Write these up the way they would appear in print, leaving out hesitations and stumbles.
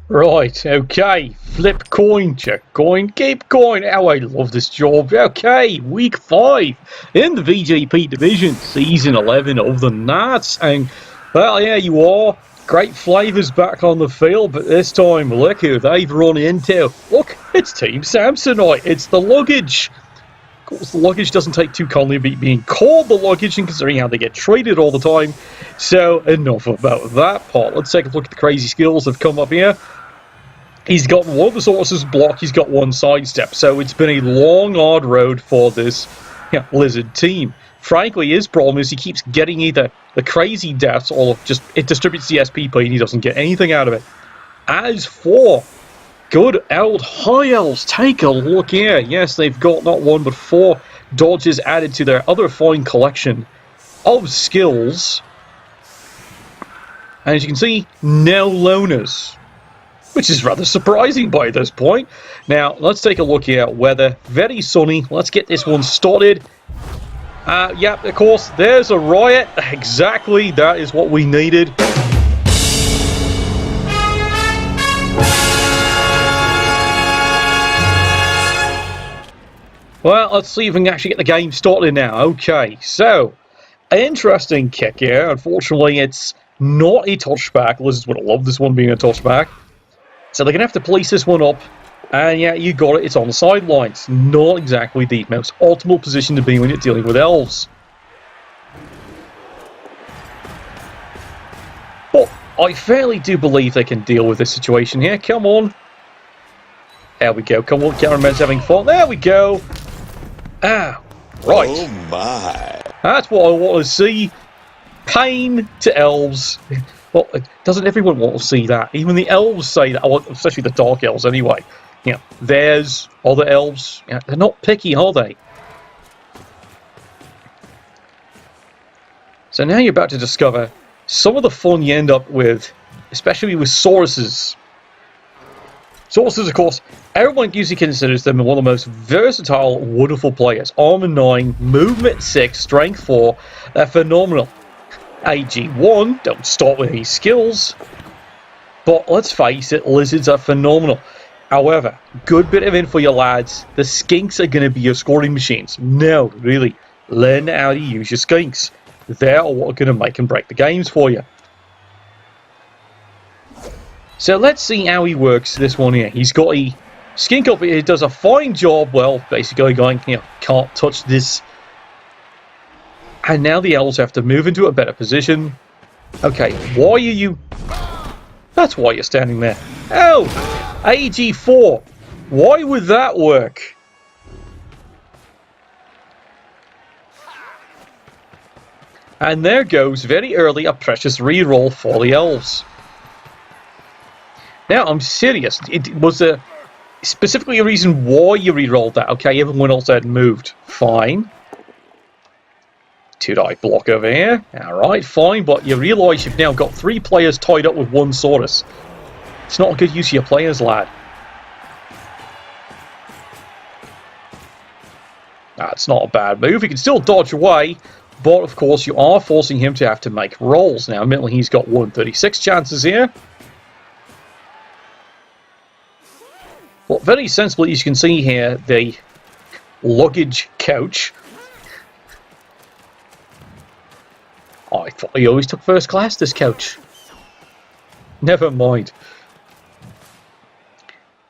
Right, okay. Flip coin, check coin, keep coin. Oh, I love this job. Okay, week 5 in the VGP Division, season 11 of the NATTS. And, well, yeah, you are. Great flavours back on the field, but this time, look who they've run into. Look, it's Team Samsonite. It's the luggage. Of course, the luggage doesn't take too kindly being called the luggage, and considering how they get treated all the time. So, enough about that part. Let's take a look at the crazy skills that have come up here. He's got one of the sources block, he's got one sidestep, so it's been a long, hard road for this Lizard team. Frankly, his problem is he keeps getting either the crazy deaths or just it distributes the SPP and he doesn't get anything out of it. As for good old High Elves, take a look here. Yes, they've got not one but 4 dodges added to their other fine collection of skills. And as you can see, no loners, which is rather surprising by this point. Now, let's take a look here. Weather, very sunny. Let's get this one started. Yep, of course, there's a riot. Exactly, that is what we needed. Well, let's see if we can actually get the game started now. Okay, so, an interesting kick here. Unfortunately, it's not a touchback. Lizards would have loved this one being a touchback. So they're going to have to police this one up. And yeah, you got it. It's on the sidelines. Not exactly the most optimal position to be when you're dealing with elves. But I fairly do believe they can deal with this situation here. Come on. There we go. Come on, Cameraman's having fun. There we go. Ah, right. Oh my. That's what I want to see. Pain to elves. Well, doesn't everyone want to see that? Even the elves say that, well, especially the dark elves anyway. Yeah, there's other elves. Yeah, they're not picky, are they? So now you're about to discover some of the fun you end up with, especially with Sauruses. Sauruses, of course, everyone usually considers them one of the most versatile, wonderful players. Armor 9, Movement 6, Strength 4. They're phenomenal. AG1, don't start with any skills. But let's face it, lizards are phenomenal. However, good bit of info, you lads. The skinks are going to be your scoring machines. No, really. Learn how to use your skinks. They're what are going to make and break the games for you. So let's see how he works this one here. He's got a skink up here. He does a fine job. Well, basically going, can't touch this. And now the elves have to move into a better position. Okay, why are you... That's why you're standing there. Oh! AG4. Why would that work? And there goes, very early, a precious reroll for the elves. Now, I'm serious. It was specifically a reason why you rerolled that. Okay, everyone else had moved. Fine. 2-die block over here. Alright, fine, but you realise you've now got 3 players tied up with 1 Saurus. It's not a good use of your players, lad. That's not a bad move. He can still dodge away, but of course you are forcing him to have to make rolls. Now, admittedly, he's got 136 chances here. Well, very sensibly, as you can see here, the luggage coach. Oh, I thought he always took first class, this coach. Never mind.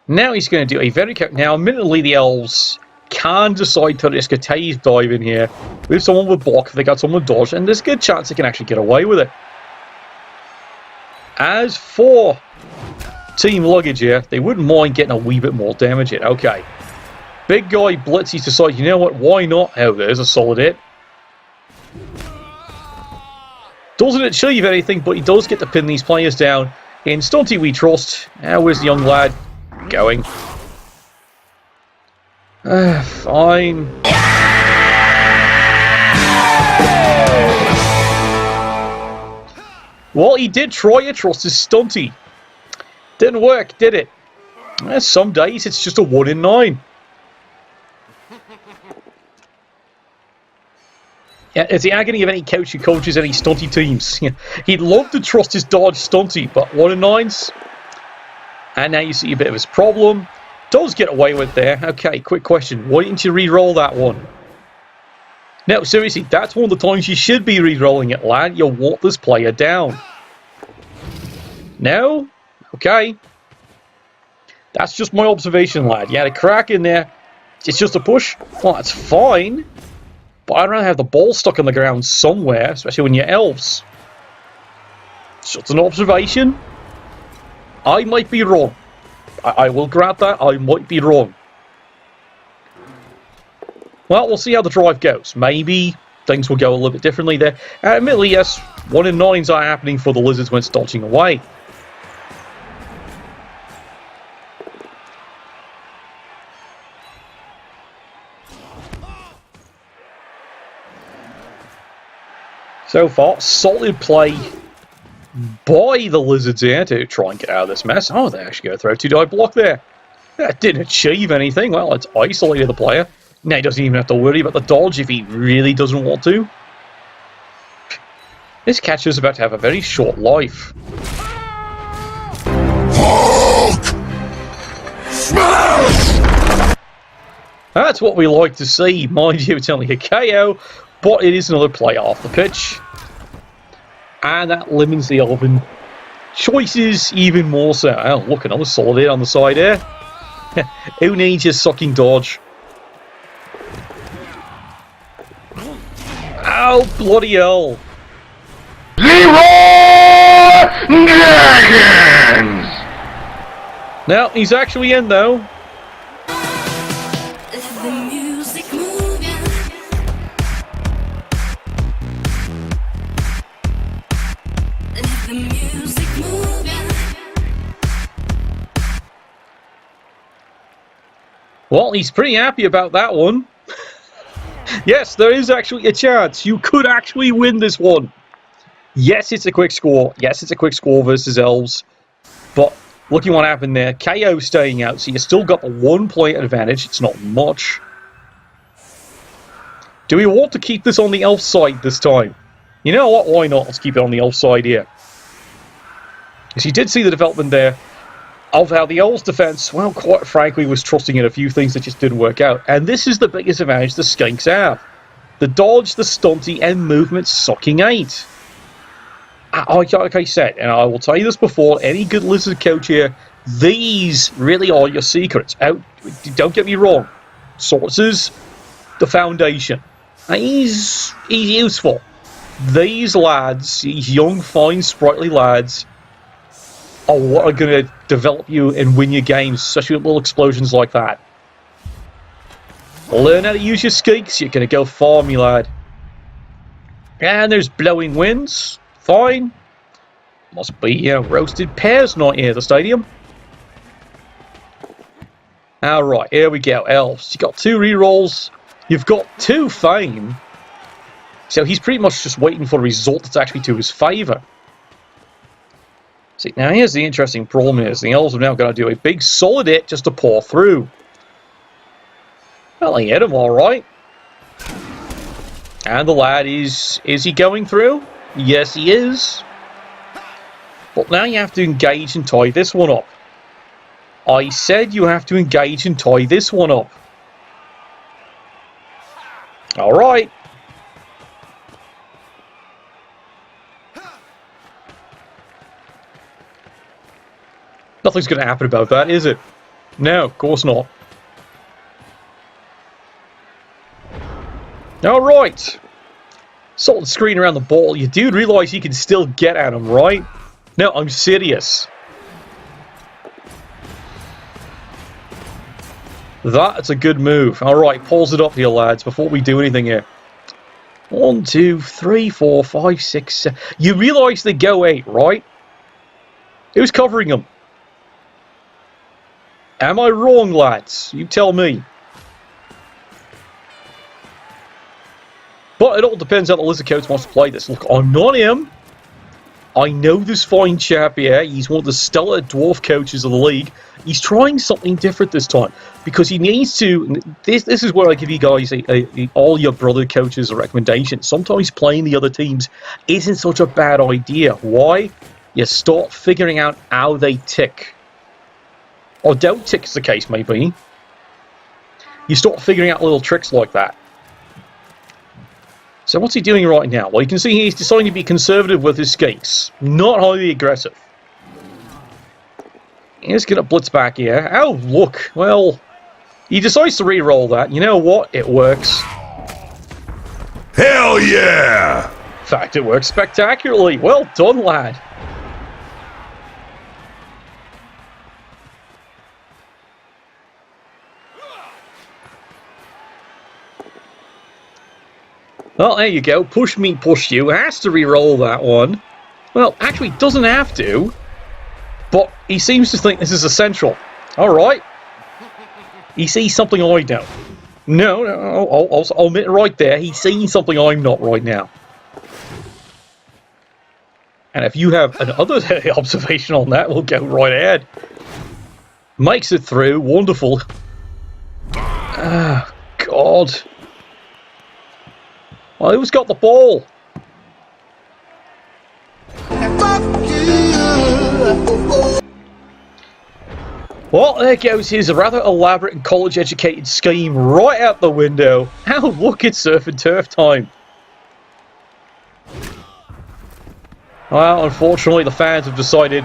Now he's going to do a very... Now, admittedly, the elves can decide to risk a tase dive in here with someone with block if they got someone with dodge, and there's a good chance they can actually get away with it. As for Team Luggage here, they wouldn't mind getting a wee bit more damage in. Okay. Big guy blitz, he's decided, you know what, why not? Oh, there's a solid hit. Doesn't achieve anything, but he does get to pin these players down. In Stunty we trust. Where's the young lad going? Fine. Well, he did try to trust his Stunty. Didn't work, did it? Some days it's just a 1 in 9. Yeah, it's the agony of any coach who coaches any stunty teams. He'd love to trust his dodge stunty, but 1 in 9s? And now you see a bit of his problem. Does get away with there. Okay, quick question. Why didn't you re-roll that one? No, seriously, that's one of the times you should be re-rolling it, lad. You want this player down. No? Okay. That's just my observation, lad. You had a crack in there. It's just a push. Well, that's fine. But I'd rather have the ball stuck on the ground somewhere, especially when you're elves. It's just an observation. I might be wrong. I will grant that. I might be wrong. Well, we'll see how the drive goes. Maybe things will go a little bit differently there. Admittedly, yes, 1 in 9s are happening for the lizards when it's dodging away. So far, solid play by the lizards here to try and get out of this mess. Oh, they actually go throw 2-die block there. That didn't achieve anything. Well, it's isolated the player. Now he doesn't even have to worry about the dodge if he really doesn't want to. This catcher's about to have a very short life. Hulk! Smash! That's what we like to see. Mind you, it's only a KO, but it is another play off the pitch. And that limits the Elven choices even more so. Oh, look, another solid hit on the side here. Who needs your sucking dodge? Oh, bloody hell. Zero Dragons! Now, he's actually in, though. Well, he's pretty happy about that one. Yes, there is actually a chance. You could actually win this one. Yes, it's a quick score. Yes, it's a quick score versus elves. But looking what happened there. KO staying out, so you still got the 1 player advantage. It's not much. Do we want to keep this on the elf side this time? You know what? Why not? Let's keep it on the elf side here. Because you did see the development there of how the elves' defense, well, quite frankly, was trusting in a few things that just didn't work out. And this is the biggest advantage the skinks have. The dodge, the stunty, and movement sucking 8. Like I said, and I will tell you this before, any good lizard coach here, these really are your secrets. Don't get me wrong. Sources, the foundation. He's useful. These lads, these young, fine, sprightly lads, are what are going to develop you and win your games, especially with little explosions like that. Learn how to use your skinks, you're going to go far, me lad. And there's blowing winds. Fine. Must be roasted pears night here at the stadium. Alright, here we go. Elves. You've got 2 rerolls. You've got 2 fame. So he's pretty much just waiting for a result that's actually to his favour. See, now here's the interesting problem is the elves are now going to do a big solid hit just to pour through. Well, he hit him alright. And the lad is he going through? Yes, he is. But now you have to engage and tie this one up. I said you have to engage and tie this one up. Alright. Nothing's going to happen about that, is it? No, of course not. Alright. Solid screen around the ball. You do realise you can still get at him, right? No, I'm serious. That's a good move. Alright, pulls it up here, lads, before we do anything here. 1, 2, 3, 4, 5, 6, 7. You realise they go 8, right? Who's covering them? Am I wrong, lads? You tell me. But it all depends how the Lizard Coach wants to play this. Look, I'm not him. I know this fine chap here. He's one of the stellar dwarf coaches of the league. He's trying something different this time. Because he needs to... This is where I give you guys, all your brother coaches, a recommendation. Sometimes playing the other teams isn't such a bad idea. Why? You start figuring out how they tick. or don't tick as the case may be, you start figuring out little tricks like that. So what's he doing right now? Well, you can see he's deciding to be conservative with his skates, not highly aggressive. He's going to blitz back here. Oh, look. Well, he decides to re-roll that. You know what? It works. Hell yeah! In fact, it works spectacularly. Well done, lad. Well, there you go. Push me, push you. Has to re-roll that one. Well, actually, doesn't have to. But he seems to think this is essential. Alright. He sees something I don't. No, I'll admit right there. He's seeing something I'm not right now. And if you have another observation on that, we'll go right ahead. Makes it through. Wonderful. Ah, God. Well, who's got the ball? Well, there goes his rather elaborate and college-educated scheme right out the window. Oh, look, it's surf and turf time. Well, unfortunately, the fans have decided,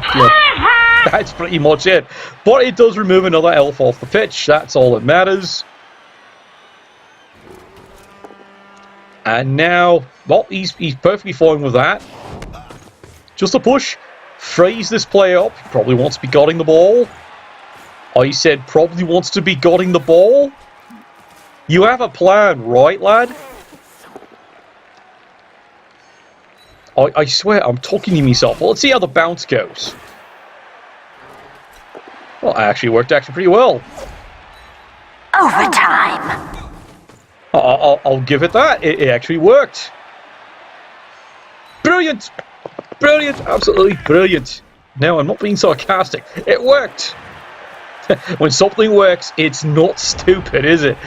that's pretty much it. But it does remove another elf off the pitch. That's all that matters. And now, well, he's perfectly fine with that. Just a push. Freeze this player up. He probably wants to be guarding the ball. I said probably wants to be guarding the ball. You have a plan, right, lad? I swear, I'm talking to myself. Well, let's see how the bounce goes. Well, it actually worked pretty well. Overtime. I'll give it that. It actually worked. Brilliant! Brilliant! Absolutely brilliant. Now, I'm not being sarcastic. It worked! When something works, it's not stupid, is it?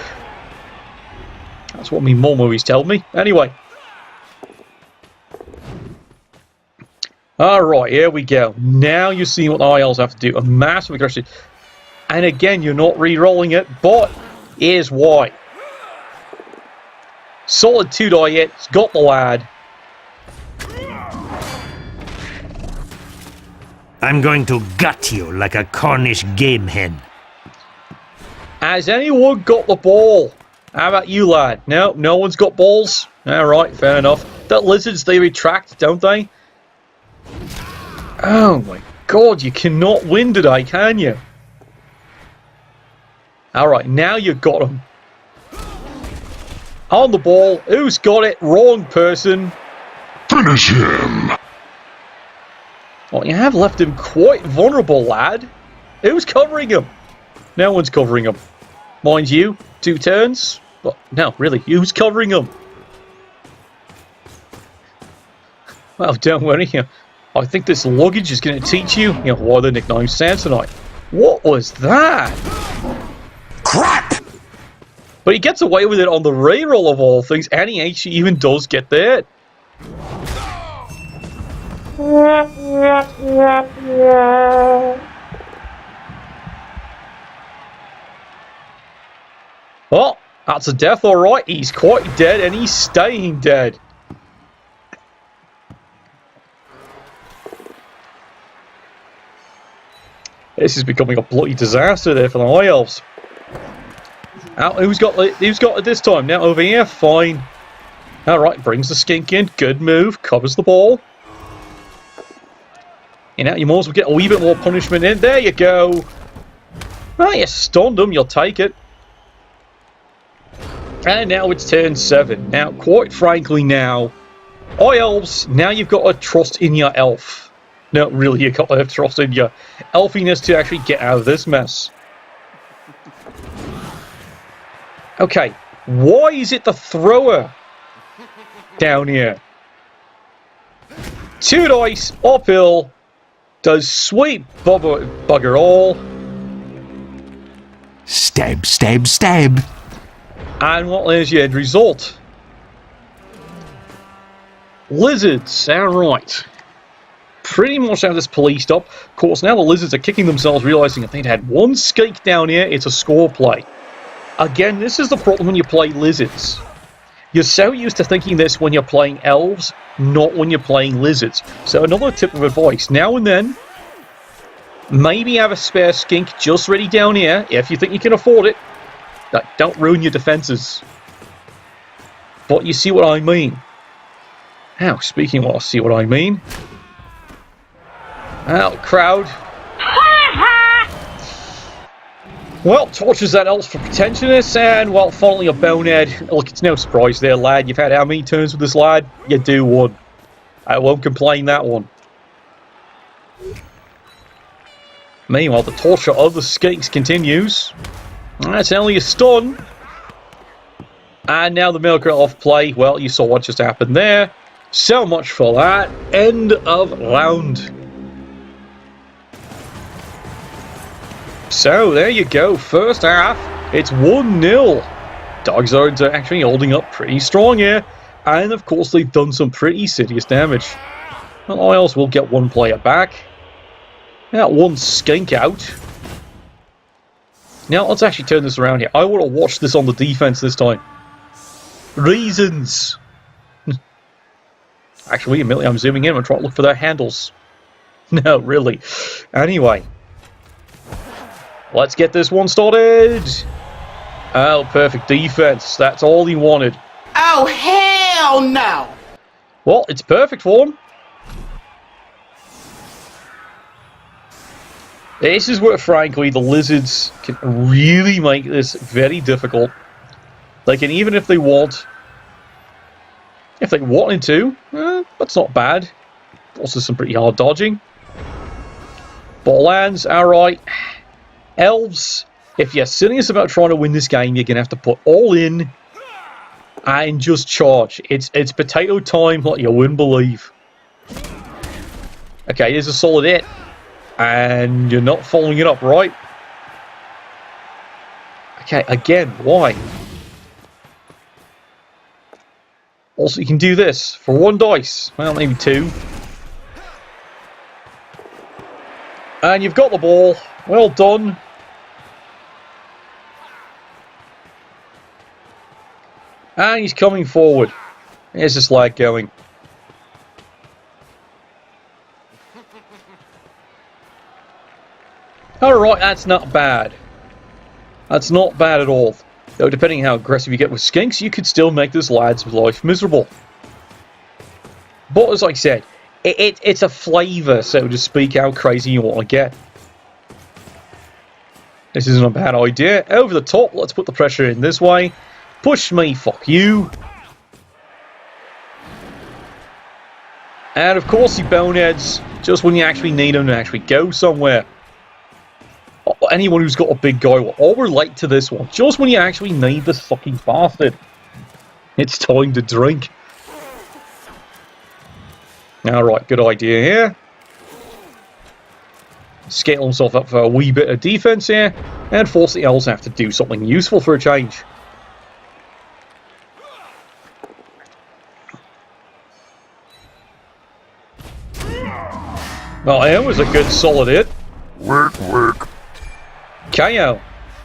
That's what my mum always told me. Anyway. Alright, here we go. Now you're seeing what the ILs have to do. A massive aggression. And again, you're not re-rolling it, but here's why. Solid 2-die hit. It's got the lad. I'm going to gut you like a Cornish game hen. Has anyone got the ball? How about you, lad? No, no one's got balls? Alright, fair enough. That lizards, they retract, don't they? Oh my god, you cannot win today, can you? Alright, now you've got him. On the ball. Who's got it? Wrong person. Finish him! Well, you have left him quite vulnerable, lad. Who's covering him? No one's covering him. Mind you, 2 turns. But no, really, who's covering him? Well, don't worry. I think this luggage is going to teach you, why the nickname Samsonite. What was that? Crap! But he gets away with it on the reroll of all things, and he actually even does get there. Well, that's a death, alright. He's quite dead, and he's staying dead. This is becoming a bloody disaster there for the High Elves. Who's got it this time? Now over here, fine. Alright, brings the skink in. Good move. Covers the ball. You might as well get a wee bit more punishment in. There you go. Well, you stunned him. You'll take it. And now it's turn 7. Now, quite frankly now, Elves, now you've got to trust in your elf. No, really, you've got to have trust in your elfiness to actually get out of this mess. Okay, why is it the thrower down here? 2 dice, uphill, does sweet bugger all. Stab, stab, stab. And what is your end result? Lizards, alright. pretty much have this policed up. Of course, now the lizards are kicking themselves, realizing if they'd had one skink down here, it's a score play. Again, this is the problem when you play lizards. You're so used to thinking this when you're playing elves, not when you're playing lizards. So another tip of advice, now and then, maybe have a spare skink just ready down here, if you think you can afford it. Don't ruin your defenses. But you see what I mean. Now, speaking of what I see what I mean. Well, crowd. Well, tortures that elves for pretentiousness, and, well, finally a bonehead. Look, it's no surprise there, lad. You've had how many turns with this lad? You do one. I won't complain that one. Meanwhile, the torture of the skinks continues. That's only a stun. And now the milker off play. Well, you saw what just happened there. So much for that. End of round. So, there you go. First half, it's 1-0. Dogzards are actually holding up pretty strong here. And, of course, they've done some pretty serious damage. Well, Isles will get one player back. Now, one skink out. Now, let's actually turn this around here. I want to watch this on the defense this time. Reasons. Actually, immediately I'm zooming in and trying to look for their handles. No, really. Anyway. Let's get this one started. Oh, perfect defense. That's all he wanted. Oh, hell no! Well, it's perfect for him. This is where, frankly, the lizards can really make this very difficult. They can, even if they want, if they wanted to, that's not bad. Also some pretty hard dodging. Ball lands, alright. Elves, if you're serious about trying to win this game, you're going to have to put all in and just charge. It's potato time like you wouldn't believe. Okay, here's a solid hit. And you're not following it up, right? Okay, again, why? Also, you can do this for 1 dice. Well, maybe 2. And you've got the ball. Well done. And he's coming forward. Here's this lag going. Alright, that's not bad. That's not bad at all. Though, depending on how aggressive you get with skinks, you could still make this lad's life miserable. But, as I said, it's a flavour, so to speak, how crazy you want to get. This isn't a bad idea. Over the top, let's put the pressure in this way. Push me, fuck you. And, of course, the boneheads, just when you actually need them to actually go somewhere. Anyone who's got a big guy will all relate to this one. Just when you actually need this fucking bastard. It's time to drink. Alright, good idea here. Scale himself up for a wee bit of defense here. And force the elves to have to do something useful for a change. Well, that was a good solid hit. Work, work. KO.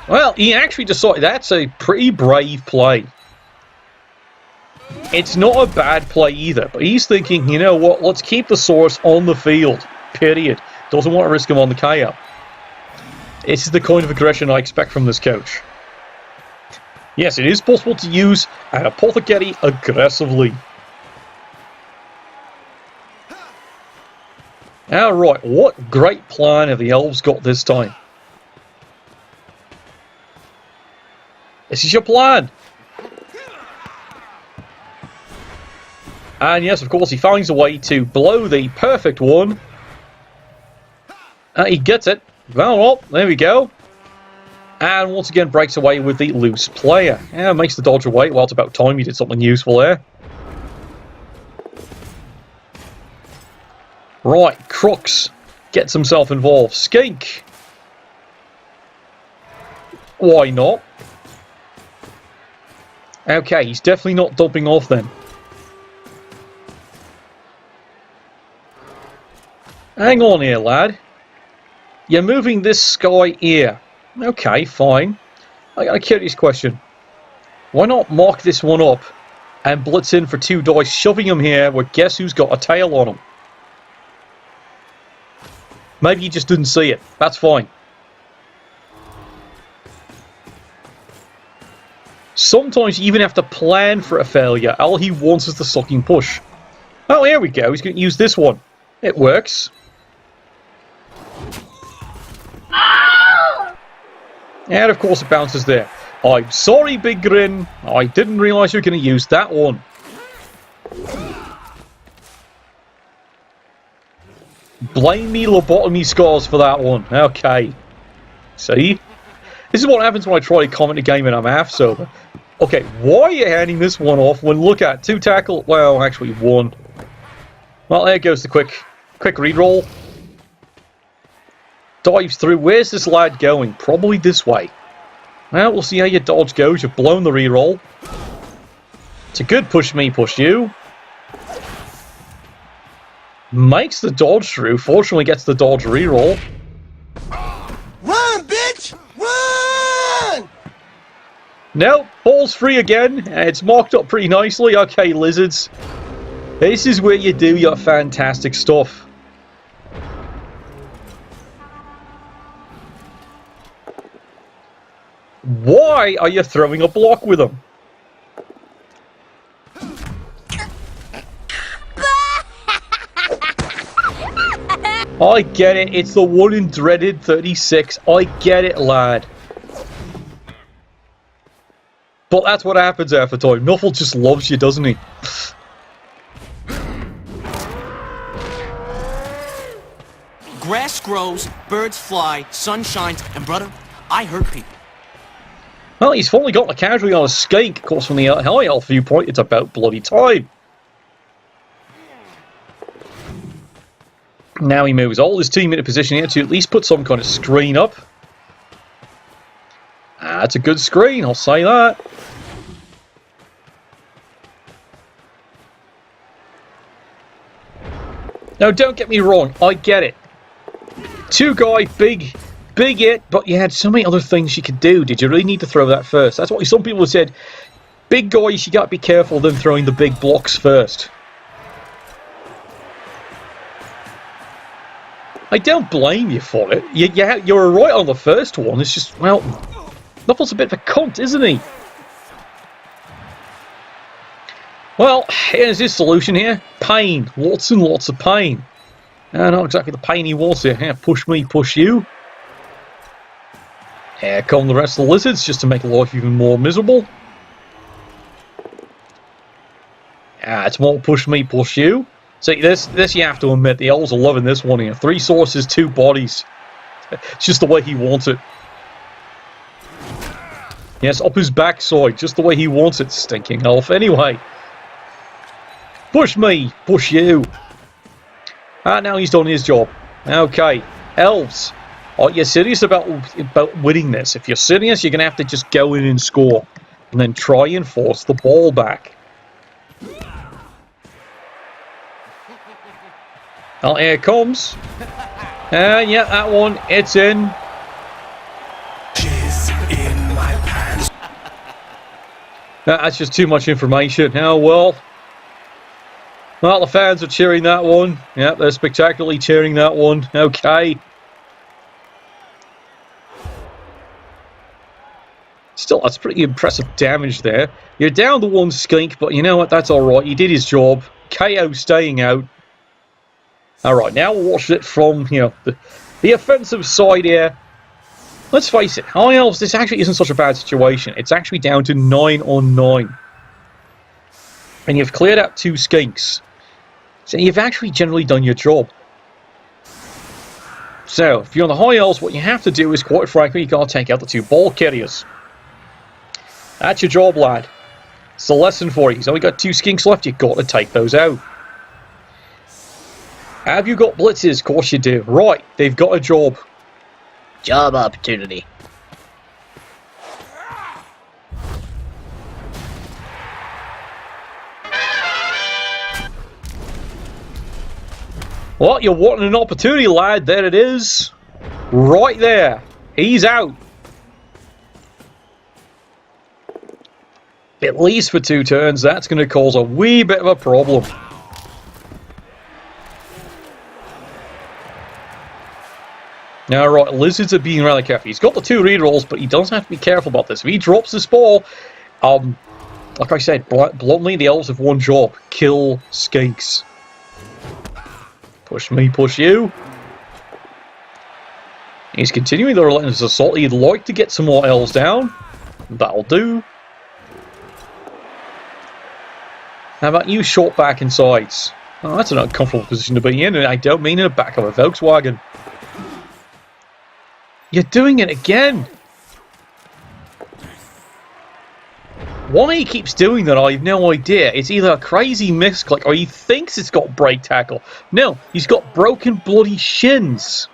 Well, he actually decided that's a pretty brave play. It's not a bad play either, but he's thinking, you know what, let's keep the source on the field. Period. Doesn't want to risk him on the KO. This is the kind of aggression I expect from this coach. Yes, it is possible to use an apothecary aggressively. Alright, what great plan have the elves got this time? This is your plan. And yes, of course, he finds a way to blow the perfect one. He gets it. Well, there we go. And once again breaks away with the loose player. Yeah, makes the dodger wait. Well, it's about time he did something useful there. Right, Crooks gets himself involved. Skink. Why not? Okay, he's definitely not dumping off then. Hang on here, lad. You're moving this guy here. Okay, fine. I got a curious question. Why not mark this one up and blitz in for 2 dice, shoving him here where guess who's got a tail on him? Maybe you just didn't see it. That's fine. Sometimes you even have to plan for a failure. All he wants is the sucking push. Oh, here we go. He's going to use this one. It works. And of course it bounces there. I'm sorry, Big Grin. I didn't realise you were going to use that one. Blame me lobotomy scars for that one. Okay. See? This is what happens when I try to comment a game and I'm half sober. Okay, why are you handing this one off when look at 2 tackle? Well, actually 1. Well, there goes the quick reroll. Dives through. Where's this lad going? Probably this way. Well, we'll see how your dodge goes. You've blown the reroll. It's a good push me, push you. Makes the dodge through. Fortunately gets the dodge reroll. Run, bitch! Run! Nope, ball's free again. It's marked up pretty nicely. Okay, lizards. This is where you do your fantastic stuff. Why are you throwing a block with him? I get it. It's the one in dreaded 36. I get it, lad. But that's what happens after time. Nuffle just loves you, doesn't he? Grass grows, birds fly, sun shines, and brother, I hurt people. Well, he's finally got the casualty on a skink. Of course, from the high elf viewpoint, it's about bloody time. Now he moves all his team into position here to at least put some kind of screen up. That's a good screen, I'll say that. Now, don't get me wrong, I get it. 2 guy, big it, but you had so many other things you could do. Did you really need to throw that first? That's why some people have said, big guys, you got to be careful than throwing the big blocks first. I don't blame you for it. You're right on the first one. It's just, well, Nuffle's a bit of a cunt, isn't he? Well, here's his solution here. Pain. Lots and lots of pain. Not exactly the pain he wants here. Yeah, push me, push you. Here come the rest of the lizards, just to make life even more miserable. It's more push me, push you. See, this you have to admit, the elves are loving this one here. 3 sources, 2 bodies. It's just the way he wants it. Yes, up his backside, just the way he wants it, stinking elf. Anyway. Push me, push you. Now he's done his job. Okay, elves. Are you serious about winning this? If you're serious, you're going to have to just go in and score. And then try and force the ball back. Well, here it comes. And yeah, that one, it's in. That's just too much information. Oh, well. Well, the fans are cheering that one. Yeah, they're spectacularly cheering that one. Okay. Still, that's pretty impressive damage there. You're down to 1 skink, but you know what? That's alright. He did his job. KO staying out. Alright, now we'll watch it from, the offensive side here. Let's face it, High Elves, this actually isn't such a bad situation. It's actually down to 9 on 9. And you've cleared out 2 skinks. So you've actually generally done your job. So, if you're on the High Elves, what you have to do is, quite frankly, you've got to take out the 2 ball carriers. That's your job, lad. It's a lesson for you. He's only got 2 skinks left, you've got to take those out. Have you got blitzes? Of course you do. Right, they've got a job. Job opportunity. Well, you're wanting an opportunity, lad. There it is. Right there. He's out. At least for 2 turns. That's going to cause a wee bit of a problem. Now, right, lizards are being rather careful. He's got the 2 rerolls, but he does have to be careful about this. If he drops this ball, like I said, bluntly, the elves have one job. Kill skinks. Push me, push you. He's continuing the relentless assault. He'd like to get some more elves down. That'll do. How about you, short back and sides? Oh, that's an uncomfortable position to be in, and I don't mean in the back of a Volkswagen. You're doing it again! Why he keeps doing that, I have no idea. It's either a crazy misclick or he thinks it's got break tackle. No, he's got broken bloody shins.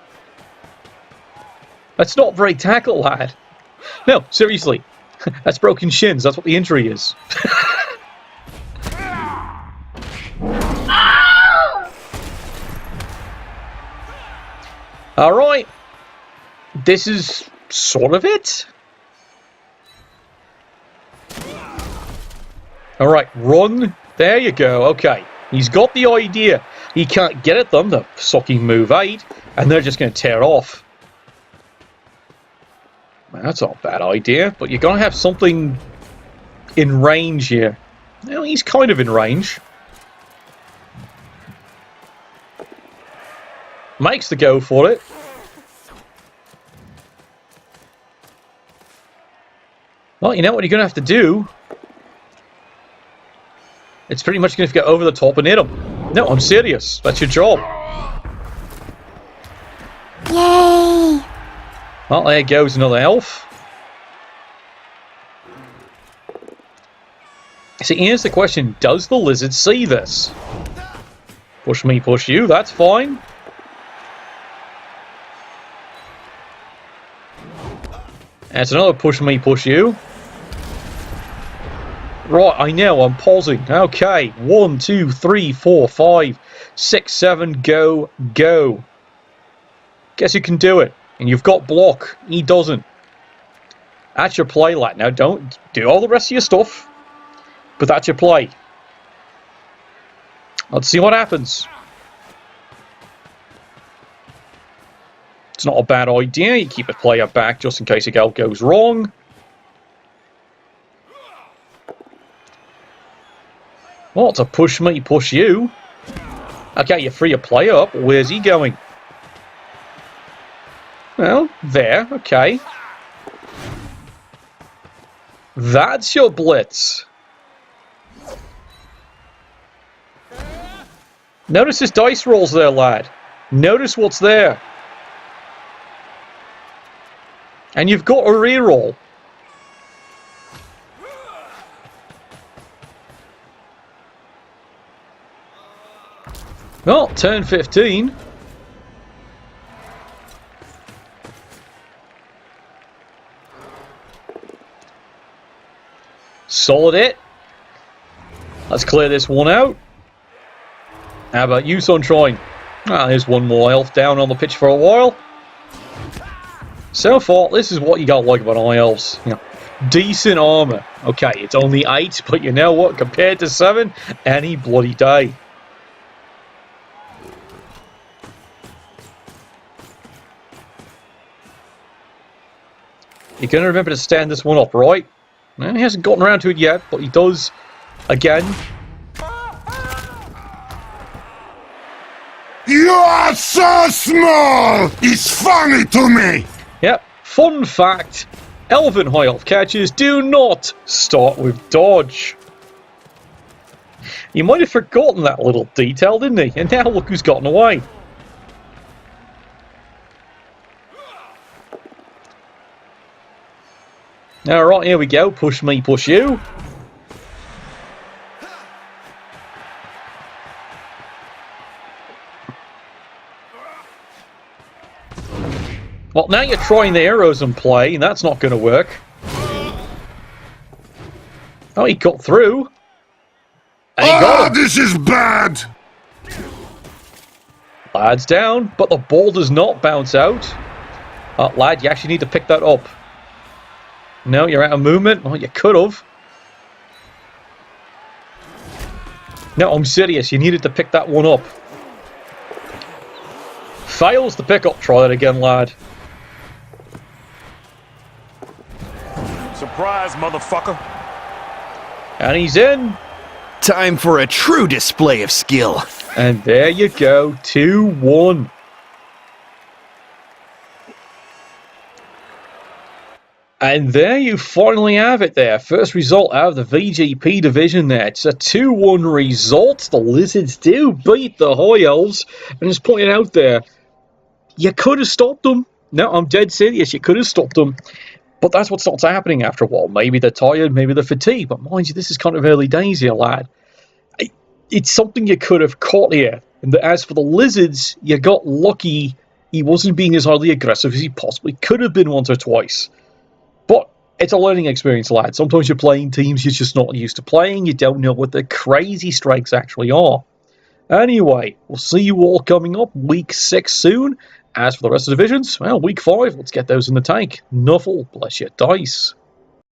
That's not break tackle, lad. No, seriously. That's broken shins. That's what the injury is. Alright. This is sort of it. Alright, run. There you go. Okay. He's got the idea. He can't get at them. They're sucking move 8. And they're just going to tear off. Well, that's not a bad idea. But you're going to have something in range here. Well, he's kind of in range. Makes the go for it. Well, you know what you're going to have to do? It's pretty much going to get over the top and hit him. No, I'm serious. That's your job. Yay! Well, there goes another elf. See, here's the question. Does the lizard see this? Push me, push you. That's fine. That's another push me, push you. Right, I know, I'm pausing. Okay, 1, 2, 3, 4, 5, 6, 7, go, go. Guess you can do it. And you've got block. He doesn't. That's your play, lad. Now, don't do all the rest of your stuff. But that's your play. Let's see what happens. It's not a bad idea. You keep a player back just in case a goal goes wrong. Well, it's a push me, push you. Okay, you free a player up. Where's he going? Well, there. Okay. That's your blitz. Notice his dice rolls there, lad. Notice what's there. And you've got a reroll. Well, turn 15. Solid it. Let's clear this one out. How about you, Sunshine? Ah, there's one more elf down on the pitch for a while. So far, this is what you gotta like about high elves. You know, decent armor. Okay, it's only 8, but you know what? Compared to 7, any bloody day. You're going to remember to stand this one up, right? Well, he hasn't gotten around to it yet, but he does again. You are so small! It's funny to me! Yep. Fun fact, Elven high elf catches do not start with dodge. He might have forgotten that little detail, didn't he? And now look who's gotten away. Alright, here we go. Push me, push you. Well, now you're trying the arrows in play, and that's not going to work. Oh, he got through. And he got him. This is bad! Lad's down, but the ball does not bounce out. Lad, you actually need to pick that up. No, you're out of movement. Well, you could have. No, I'm serious. You needed to pick that one up. Fails to pick up. Try that again, lad. Surprise, motherfucker. And he's in. Time for a true display of skill. And there you go. 2-1. And there you finally have it there. First result out of the VGP Division there. It's a 2-1 result. The Lizards do beat the High Elves. And just pointing out there, you could have stopped them. No, I'm dead serious. You could have stopped them. But that's what starts happening after a while. Maybe they're tired, maybe they're fatigued. But mind you, this is kind of early days here, lad. It's something you could have caught here. And as for the Lizards, you got lucky. He wasn't being as highly aggressive as he possibly could have been once or twice. But it's a learning experience, lad. Sometimes you're playing teams you're just not used to playing. You don't know what the crazy strikes actually are. Anyway, we'll see you all coming up week 6 soon. As for the rest of the divisions, well, week 5, let's get those in the tank. Nuffle, bless your dice.